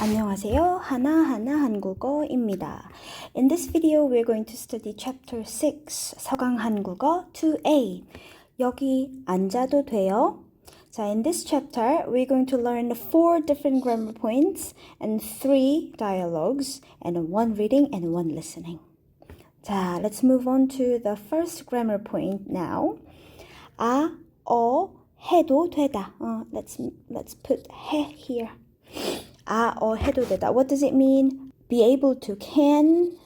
안녕하세요. 하나하나 한국어입니다. In this video, we're going to study Chapter 6, 서강 한국어 2A. 여기 앉아도 돼요? 자, in this chapter, we're going to learn 4 different grammar points and 3 dialogues and 1 reading and 1 listening. 자, let's move on to the first grammar point now. 해도 되다. Let's put 해 here. 해도 되다. What does it mean? Be able to, can,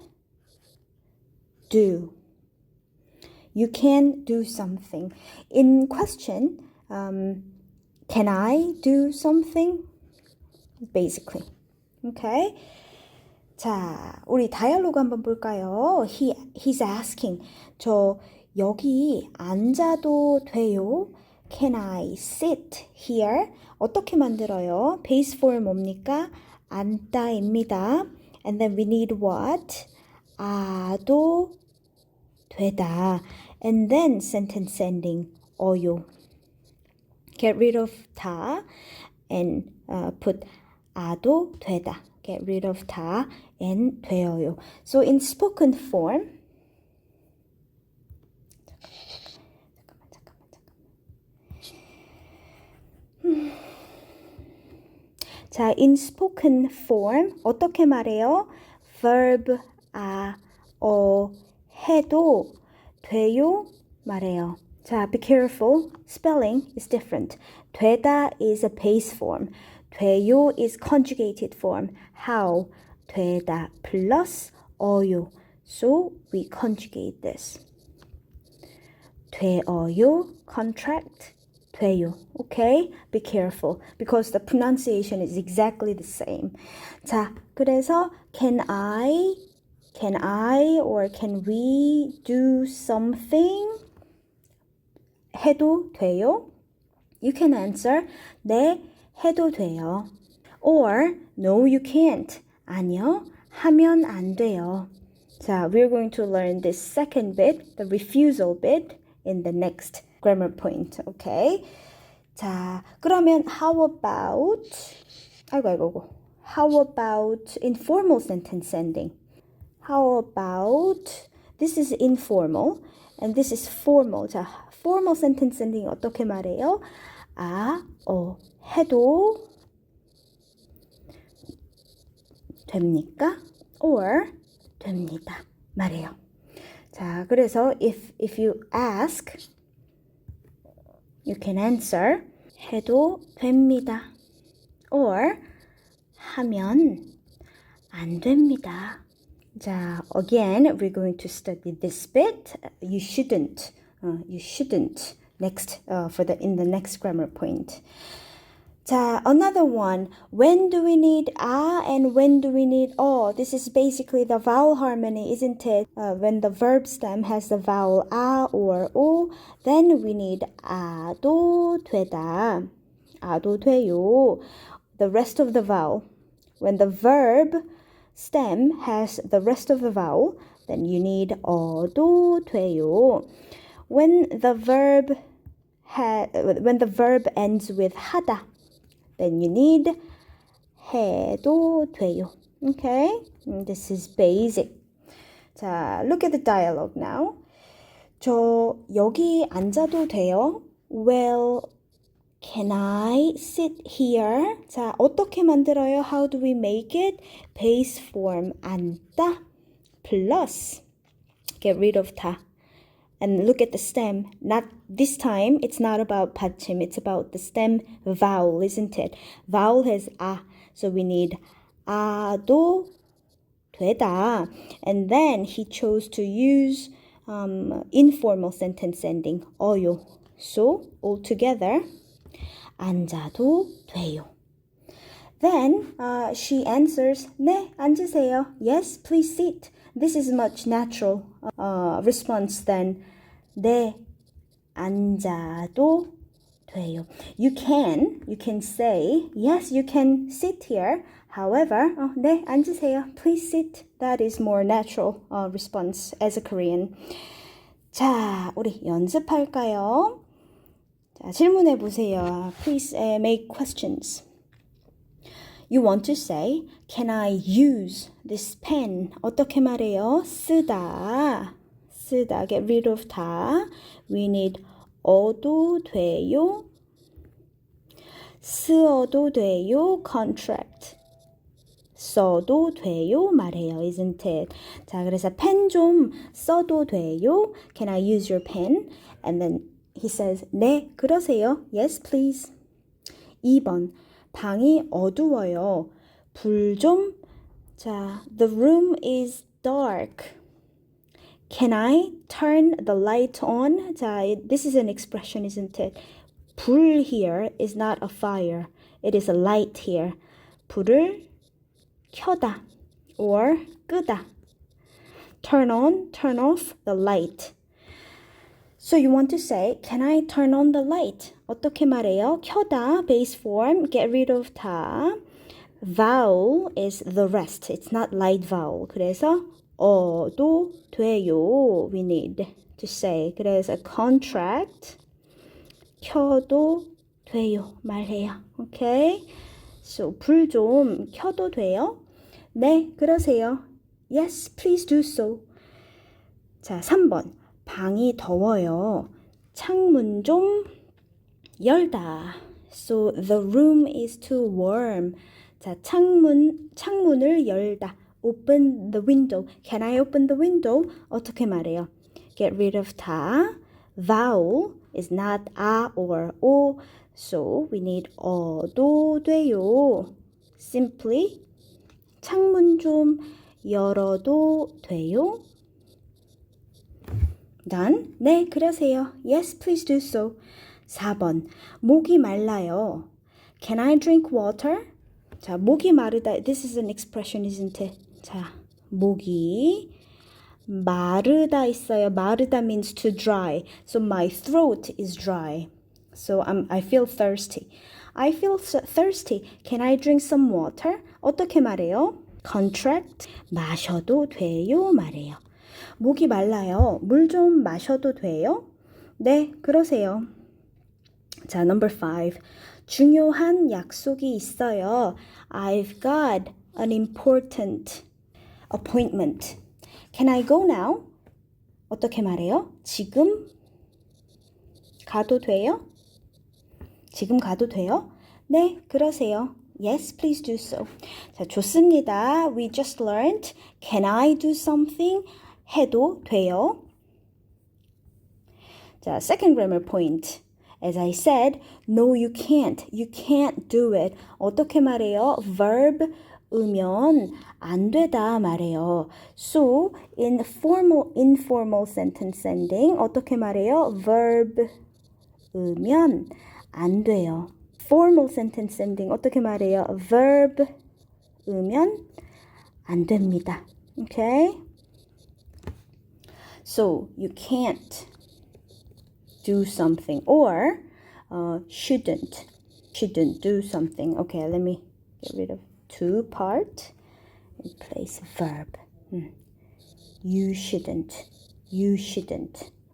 do. You can do something. In question, can I do something? Basically. Okay? 자, 우리 다이얼로그 한번 볼까요? He's asking, 저 여기 앉아도 돼요? Can I sit here? 어떻게 만들어요? Base form 뭡니까? 앉다입니다. And then we need what? 아도 되다. And then sentence ending, 어요. Get rid of 다 and put 아도 되다. Get rid of 다 and 되어요. So in spoken form, 자, in spoken form 어떻게 말해요? verb 해도 돼요 말해요. 자, be careful. Spelling is different. 되다 is a base form. 돼요 is conjugated form. how? 되다 plus 어요. So we conjugate this. 되어요, contract, 돼요. Okay? Be careful because the pronunciation is exactly the same. 자, 그래서 can I or can we do something? 해도 돼요? You can answer 네, 해도 돼요. Or no, you can't. 아니요, 하면 안 돼요. 자, we're going to learn this second bit, the refusal bit, in the next grammar point. Okay? 자, 그러면 how about informal sentence ending? How about this is informal and this is formal. 자, formal sentence ending 어떻게 말해요? 해도 됩니까? or 됩니다. 말해요. 자, 그래서 if you ask, you can answer 해도 됩니다. or 하면 안 됩니다. 자, again, we're going to study this bit. You shouldn't. Next, in the next grammar point. 자, another one. When do we need and when do we need This is basically the vowel harmony, isn't it? When the verb stem has the vowel or o, then we need 아도 되다. 아도 돼요. The rest of the vowel. When the verb stem has the rest of the vowel, then you need 어도 돼요. When the verb ends with 하다, then you need 해도 돼요. Okay? This is basic. 자, look at the dialogue now. 저 여기 앉아도 돼요? Well, can I sit here? 자, 어떻게 만들어요? How do we make it? Base form 앉다 plus get rid of 다. And look at the stem. Not this time, it's not about 받침. It's about the stem vowel, isn't it? Vowel has so we need 아도 되다. And then he chose to use informal sentence ending 어요. So altogether 앉아도 돼요. Then she answers 네, 앉으세요. Yes, please sit. This is much natural response than 네, 앉아도 돼요. You can say yes, you can sit here. However, 네, 앉으세요. Please sit. That is more natural response as a Korean. 자, 우리 연습할까요? 자, 질문해 보세요. Please make questions. You want to say, can I use this pen? 어떻게 말해요? 쓰다. 쓰다. Get rid of 다. We need 어도 돼요. 쓰어도 돼요. Contract. 써도 돼요. 말해요. Isn't it? 자, 그래서 펜 좀 써도 돼요. Can I use your pen? And then he says, 네, 그러세요. Yes, please. 2번. 방이 어두워요. 불 좀. 자, the room is dark. Can I turn the light on? 자, this is an expression, isn't it? 불 here is not a fire. It is a light here. 불을 켜다 or 끄다. Turn on, turn off the light. So you want to say, can I turn on the light? 어떻게 말해요? 켜다, base form, get rid of 다. Vowel is the rest. It's not light vowel. 그래서 어도 돼요. We need to say. 그래서 contract, 켜도 돼요. 말해요. Okay? So 불 좀 켜도 돼요? 네, 그러세요. Yes, please do so. 자, 3번. 방이 더워요. 창문 좀 열다. So the room is too warm. 자, 창문을 열다. Open the window. Can I open the window? 어떻게 말해요? Get rid of 다. Vowel is not a or o. So we need 어도 돼요. Simply 창문 좀 열어도 돼요? Done? 네, 그러세요. Yes, please do so. 4번. 목이 말라요. Can I drink water? 자, 목이 마르다. This is an expression, isn't it? 자, 목이 마르다 있어요. 마르다 means to dry. So my throat is dry. So I feel thirsty. I feel thirsty. Can I drink some water? 어떻게 말해요? Contract. 마셔도 돼요. 말해요. 목이 말라요. 물 좀 마셔도 돼요? 네, 그러세요. 자, number 5. 중요한 약속이 있어요. I've got an important appointment. Can I go now? 어떻게 말해요? 지금 가도 돼요? 지금 가도 돼요? 네, 그러세요. Yes, please do so. 자, 좋습니다. We just learned. Can I do something? 해도 돼요. 자, second grammar point. As I said, no, you can't. You can't do it. 어떻게 말해요? Verb 으면 안 되다 말해요. So, in formal, informal sentence ending, 어떻게 말해요? Verb 으면 안 돼요. Formal sentence ending, 어떻게 말해요? Verb 으면 안 됩니다. Okay? So, you can't do something or shouldn't do something. Okay, let me get rid of to part and place verb. You shouldn't.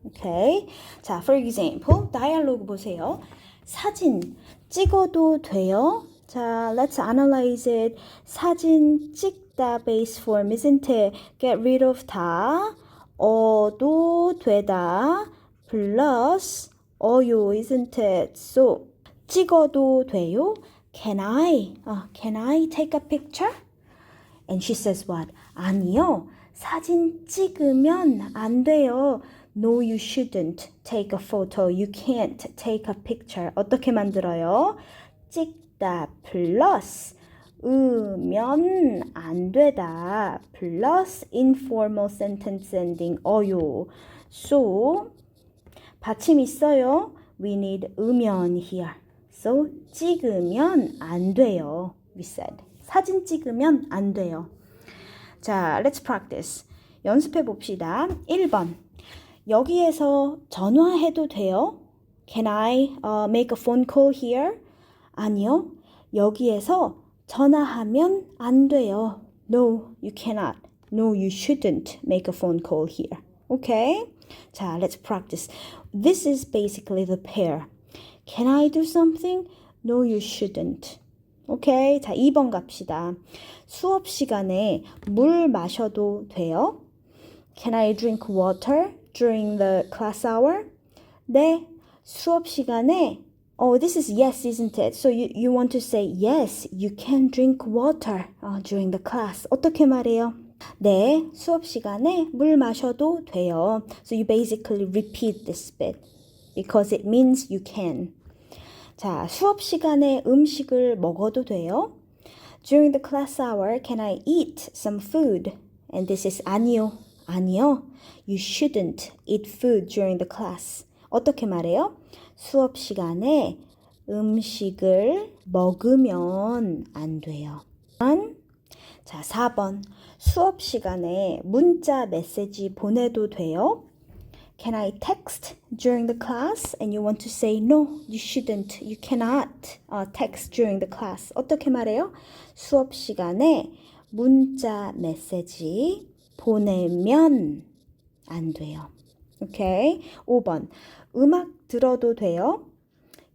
Okay. 자, for example, dialogue 보세요. 사진 찍어도 돼요? 자, let's analyze it. 사진 찍다 base form, isn't it? Get rid of 다. 어도 되다. plus 어요, isn't it? So, 찍어도 돼요? Can I take a picture? And she says what? 아니요. 사진 찍으면 안 돼요. No, you shouldn't take a photo. You can't take a picture. 어떻게 만들어요? 찍다 plus 으면 안 되다 plus informal sentence ending 어요. So, 받침 있어요? We need 으면 here. So, 찍으면 안 돼요. We said. 사진 찍으면 안 돼요. 자, let's practice. 연습해 봅시다. 1번. 여기에서 전화해도 돼요? Can I make a phone call here? 아니요. 여기에서 전화하면 안 돼요. No, you cannot. No, you shouldn't make a phone call here. Okay? 자, let's practice. This is basically the pair. Can I do something? No, you shouldn't. 오케이. 자, 2번 갑시다. 수업 시간에 물 마셔도 돼요? Can I drink water during the class hour? 네. 수업 시간에 Oh, this is yes, isn't it? So you want to say yes, you can drink water during the class. 어떻게 말해요? 네, 수업 시간에 물 마셔도 돼요. So you basically repeat this bit because it means you can. 자, 수업 시간에 음식을 먹어도 돼요? During the class hour, can I eat some food? And this is 아니요. 아니요. You shouldn't eat food during the class. 어떻게 말해요? 수업 시간에 음식을 먹으면 안 돼요. 자, 4번. 수업 시간에 문자 메시지 보내도 돼요? Can I text during the class? And you want to say no, you shouldn't. You cannot text during the class. 어떻게 말해요? 수업 시간에 문자 메시지 보내면 안 돼요. 오케이. 5번. 음악 들어도 돼요?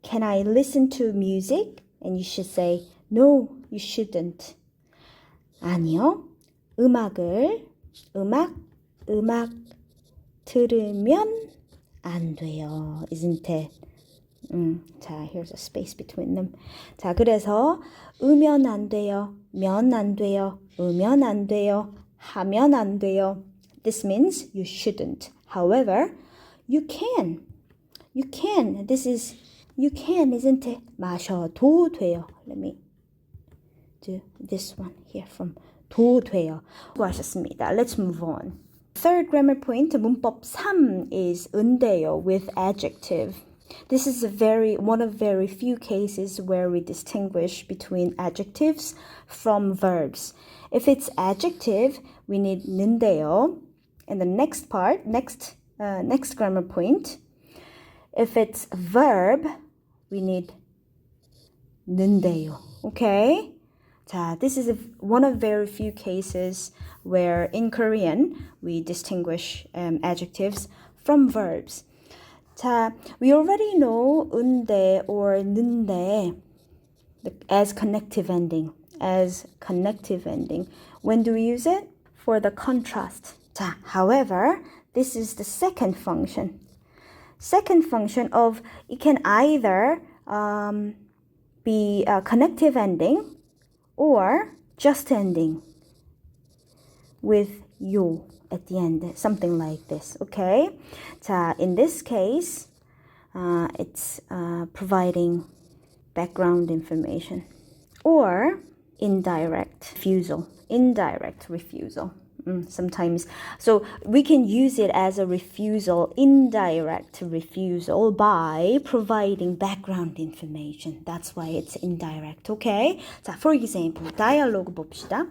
Can I listen to music? And you should say no, you shouldn't. 아니요. 음악 들으면 안 돼요. Isn't it? 자, here's a space between them. 자, 그래서 으면 안 돼요. 면 안 돼요. 으면 안 돼요. 하면 안 돼요. This means you shouldn't. However, you can. You can. This is you can, isn't it? 마셔도 돼요. Let me do this one here from 도 돼요. 수고하셨습니다. Let's move on. Third grammar point, 문법 3 is 은대요 with adjective. This is one of very few cases where we distinguish between adjectives from verbs. If it's adjective, we need 는대요. And the next part, next grammar point, if it's verb, we need 는대요. Okay? 자, this is one of very few cases where in Korean we distinguish adjectives from verbs. 자, we already know 은대 or 는대 as connective ending. When do we use it? For the contrast. 자, however, this is the second function. Second function of it can either be a connective ending or just ending with 요 at the end, something like this, okay? 자, in this case, it's providing background information or indirect refusal. Sometimes, so we can use it as a refusal, indirect refusal by providing background information. That's why it's indirect, okay? 자, for example, dialogue 봅시다.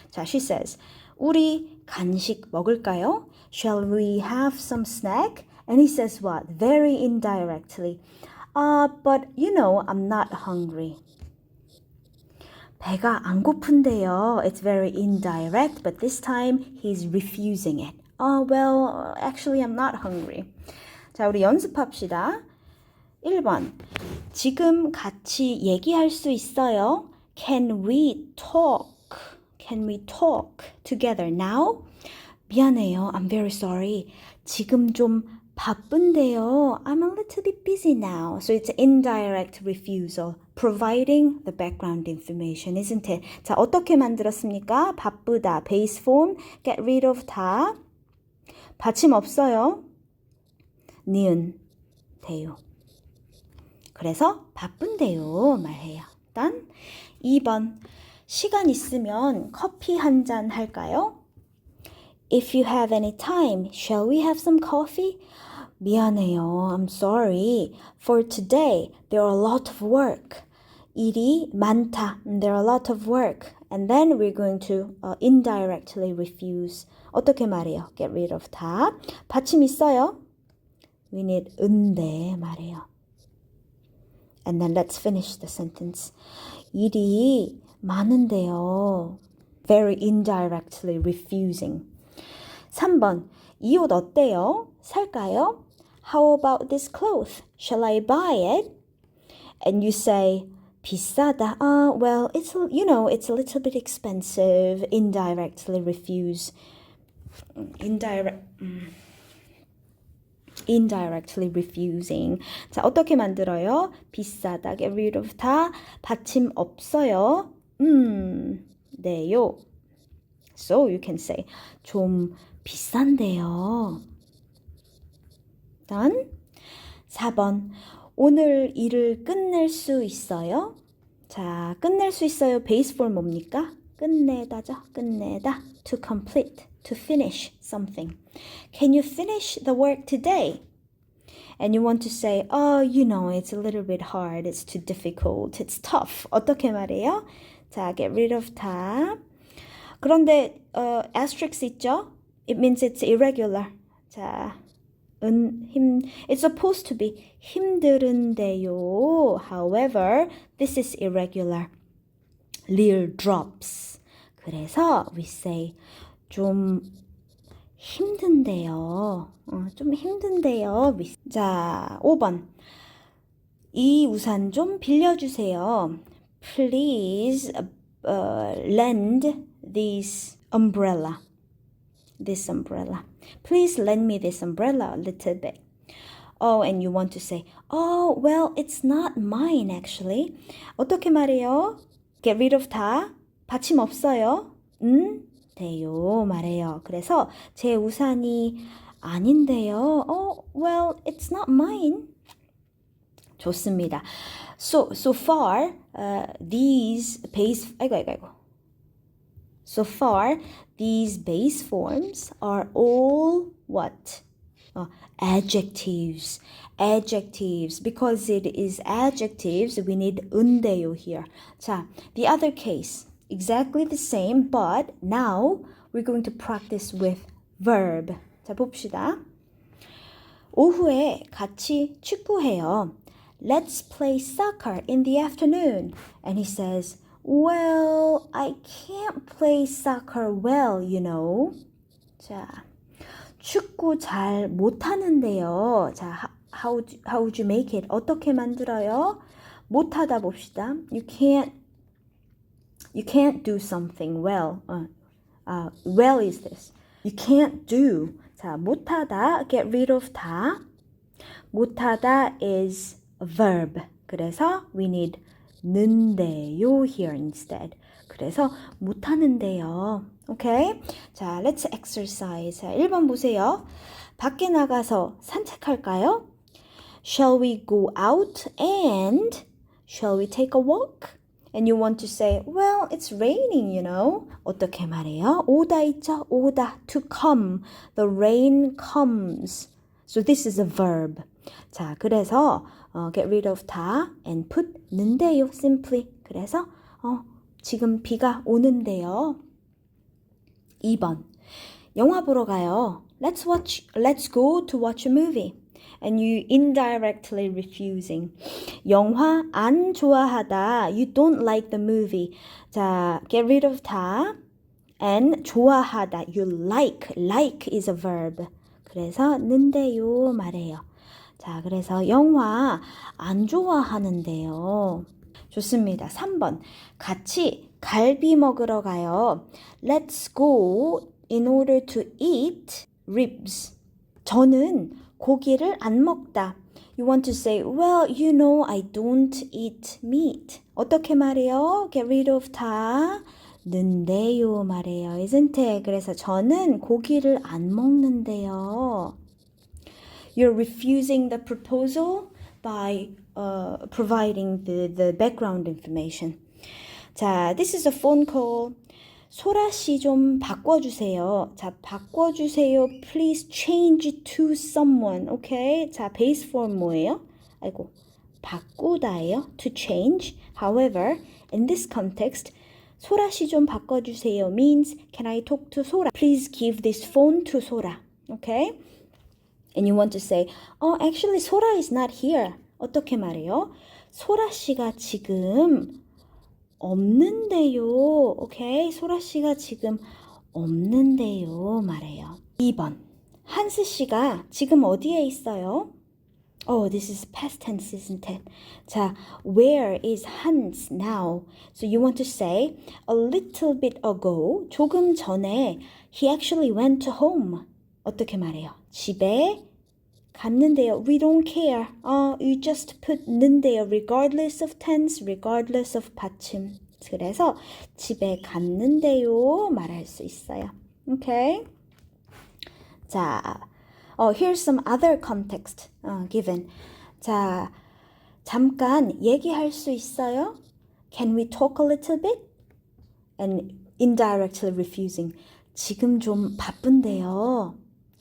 자, she says, 우리 간식 먹을까요? Shall we have some snack? And he says what? Very indirectly. But you know, I'm not hungry. 배가 안 고픈데요. It's very indirect, but this time he's refusing it. Well, actually I'm not hungry. 자, 우리 연습합시다. 1번. 지금 같이 얘기할 수 있어요? Can we talk together now? 미안해요. I'm very sorry. 지금 좀 바쁜데요. I'm a little bit busy now. So it's indirect refusal, providing the background information, isn't it? 자, 어떻게 만들었습니까? 바쁘다, base form, get rid of 다. 받침 없어요. 니은, 돼요. 그래서 바쁜데요 말해요. 일단 2번. 시간 있으면 커피 한 잔 할까요? If you have any time, shall we have some coffee? 미안해요. I'm sorry. For today, there are a lot of work. 일이 많다. There are a lot of work. And then we're going to indirectly refuse. 어떻게 말해요? Get rid of 다. 받침 있어요? We need 은대 말해요. And then let's finish the sentence. 일이 많은데요. Very indirectly refusing. 3번. 이 옷 어때요? 살까요? How about this cloth? Shall I buy it? And you say, 비싸다. Well, it's it's a little bit expensive. Indirectly refuse. Indirectly refusing. 자, 어떻게 만들어요? 비싸다. Get rid of 다. 받침 없어요. 네요. So you can say 좀 비싼데요. Done. 4번. 오늘 일을 끝낼 수 있어요? 자, 끝낼 수 있어요. 베이스 폼 뭡니까? 끝내다죠. 끝내다. To complete. To finish something. Can you finish the work today? And you want to say, it's a little bit hard. It's too difficult. It's tough. 어떻게 말해요? 자, get rid of 다. 그런데 asterisk 있죠? It means it's irregular. 자, it's supposed to be 힘들은데요. However, this is irregular. Real drops. 그래서 we say 좀 힘든데요. 좀 힘든데요. 자, 5번. 이 우산 좀 빌려주세요. Please lend this umbrella. This umbrella. Please lend me this umbrella a little bit. Oh, and you want to say, well, it's not mine actually. 어떻게 말해요? Get rid of 다. 받침 없어요. 돼요 말해요. 그래서 제 우산이 아닌데요. Well, it's not mine. 좋습니다. So far, these base So far, these base forms are all what? Adjectives. Adjectives. Because it is adjectives, we need 은데요 here. 자, the other case. Exactly the same, but now we're going to practice with verb. 자, 봅시다. 오후에 같이 축구해요. Let's play soccer in the afternoon. And he says, well, I can't play soccer well, 자, 축구 잘 못하는데요. 자, how would you make it? 어떻게 만들어요? 못하다 봅시다. You can't do something well. Well is this. You can't do. 자, 못하다, get rid of 다. 못하다 is a verb. 그래서 we need 는데요 here instead. 그래서 못하는데요. Okay? 자, let's exercise. 자, 1번 보세요. 밖에 나가서 산책할까요? Shall we go out and shall we take a walk? And you want to say, well, it's raining, 어떻게 말해요? 오다 있죠? 오다, to come. The rain comes. So this is a verb. 자, 그래서 get rid of 다 and put 는데요, simply. 그래서 지금 비가 오는데요. 2번. 영화 보러 가요. Let's go to watch a movie. And you indirectly refusing. 영화 안 좋아하다. You don't like the movie. 자, get rid of 다. And 좋아하다. You like. Like is a verb. 그래서 는데요 말해요. 자, 그래서 영화 안 좋아하는데요. 좋습니다. 3번. 같이 갈비 먹으러 가요. Let's go in order to eat ribs. 저는 고기를 안 먹다. You want to say, well, I don't eat meat. 어떻게 말해요? Get rid of 다. 는데요 말해요. Isn't it? 그래서 저는 고기를 안 먹는데요. You're refusing the proposal by providing the background information. 자, this is a phone call. 소라 씨 좀 바꿔주세요. 자, 바꿔주세요. Please change it to someone. Okay? 자, base form 뭐예요? 바꾸다예요. To change. However, in this context, 소라 씨 좀 바꿔주세요 means can I talk to 소라? Please give this phone to 소라. Okay? And you want to say, actually 소라 is not here. 어떻게 말해요? 소라 씨가 지금 없는데요. 오케이? 소라 씨가 지금 없는데요. 말해요. 2번. 한스 씨가 지금 어디에 있어요? Oh, this is past tense, isn't it? 자, where is Hans now? So you want to say, a little bit ago, 조금 전에, he actually went home. 어떻게 말해요? 집에 갔는데요. We don't care. You just put 는데요. Regardless of tense, regardless of 받침. 그래서 집에 갔는데요. 말할 수 있어요. Okay? 자, here's some other context given. 자, 잠깐 얘기할 수 있어요? Can we talk a little bit? And indirectly refusing. 지금 좀 바쁜데요.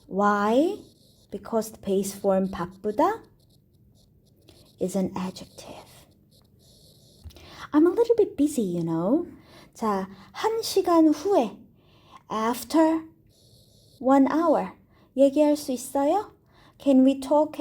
Why? Because the base form 바쁘다 is an adjective. I'm a little bit busy, you know. 자, 1시간 후에 after 1 hour 얘기할 수 있어요? Can we talk